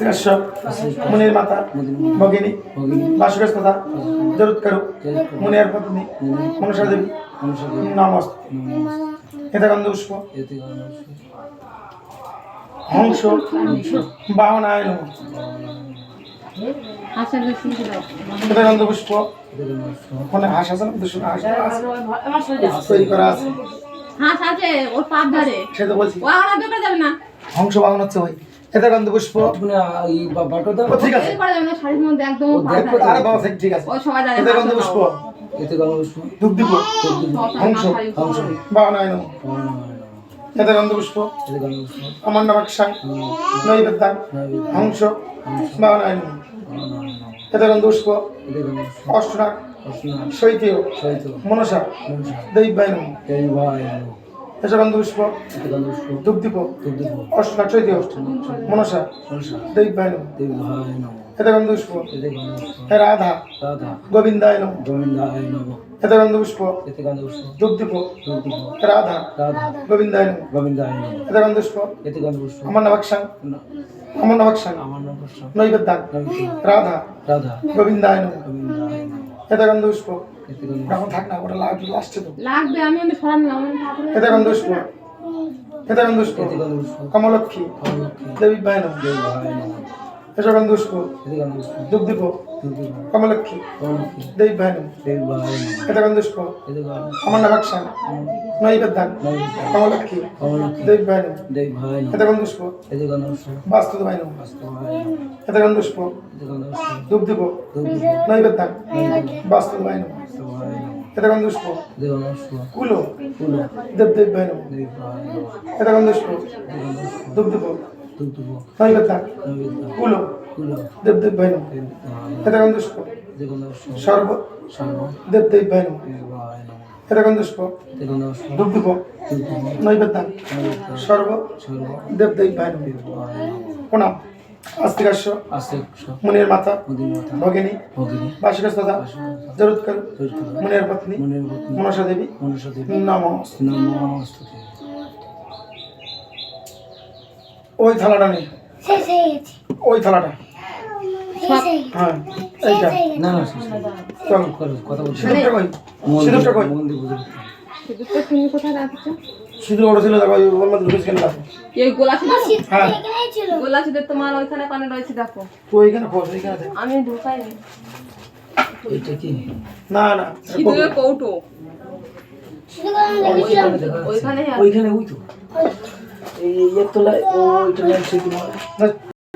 আস্তিকাশ্য মুনির মাতা ভগিনী বাসুকস্ততা জরুৎ করু মুনিয়ার পত্নী মনসা দেবী নমস্তে এতে গন্ধ পুষ্প হংস বাহনায় নমঃ এতে গন্ধ পুষ্প মানে হাঁস আছে না দুশো হাঁস তৈরি করা আছে হাঁস আছে ওর পাপ ধরে সে তো বলছি ও আমার দোকানে যাবে না হংস বাহন হচ্ছে ওই এতে গন্ধ পুষ্প ঠিক আছে এই করে যাবে না শাড়ির মধ্যে একদম ও পাপ ধরে আরে বাবা ঠিক আছে ও সবাই জানে এতে গন্ধ পুষ্প ধূপ দিব হংস বাহনায় নমঃ এতে গন্ধ পুষ্প আমার নবাক্ষাং নৈবেদ্যাং হংস বাহনায় নমঃ এতে গন্ধ পুষ্প অষ্টনাগ শৈতীয় মনসা দৈবায় নমঃ এতে গন্ধ পুষ্প ধূপ দিব অষ্টনাগ শৈতীয় মনসা দৈবায় নমঃ এতে গন্ধ পুষ্প রাধা গোবিন্দায় নমঃ এতে গন্ধ পুষ্প ধূপ দিব রাধা গোবিন্দায় নমঃ এতে গন্ধ পুষ্প আমার নবাক্ষাং নৈবেদ্যাং রাধা গোবিন্দায় নমঃ এতে গন্ধ পুষ্প এখন থাক না ওটা লাস্টে তো লাগবে আমি ওকে সরান না আমি এতে গন্ধ পুষ্প কমলক্ষী দেবী ভাই নমঃ এতে গন্ধ পুষ্প ধূপ দিব কমলক্ষী দেবী ভাই নমঃ এতে গন্ধ পুষ্প আমার নবাক্ষাং নৈবেদ্যাং কমলক্ষী দেবী ভাই নমঃ এতে গন্ধ পুষ্প বাস্তু ভাই নমঃ এতে গন্ধ পুষ্প ধূপ দিব নৈবেদ্যাং বাস্তু ভাই নমঃ এতে গন্ধ পুষ্প কুলো দেব ভাই নমঃ এতে গন্ধ পুষ্প ধূপ দিব নৈবেদ্যাং কুলো দেব ভাই নমঃ এতে গন্ধ পুষ্প সর্ব দেব ভাই নমঃ এতে গন্ধ পুষ্প ধূপ দিব নৈবেদ্যাং সর্ব দেব ভাই নমঃ প্রণাম আস্তিকাশ্য মুনির মাতা ভগিনী বাসুকস্ততা জরুৎ করু মুনির পত্নী মনসা দেবী নমস্তে ওই থালাটা নেই ওই থালাটা হ্যাঁ এইটা চল সিঁদুরটা কই সিঁদুরটা কই সিঁদুরটা তুমি কোথায় রাখছো সিঁদুর ওটা ছিল দেখো ওর মধ্যে ঢুকেছে কেন দেখো এই গোলা সিঁদুর হ্যাঁ গোলা সিঁদুর তোমার ওইখানে কানে রয়েছে দেখো তো এইখানে খোঁজ এইখানে দেখ আমি ঢুকাইনি এটা কি না না সিঁদুরের কৌটো ওইখানে ওইখানে ওই তো এই এক তলায় ওইটা লাগছে কি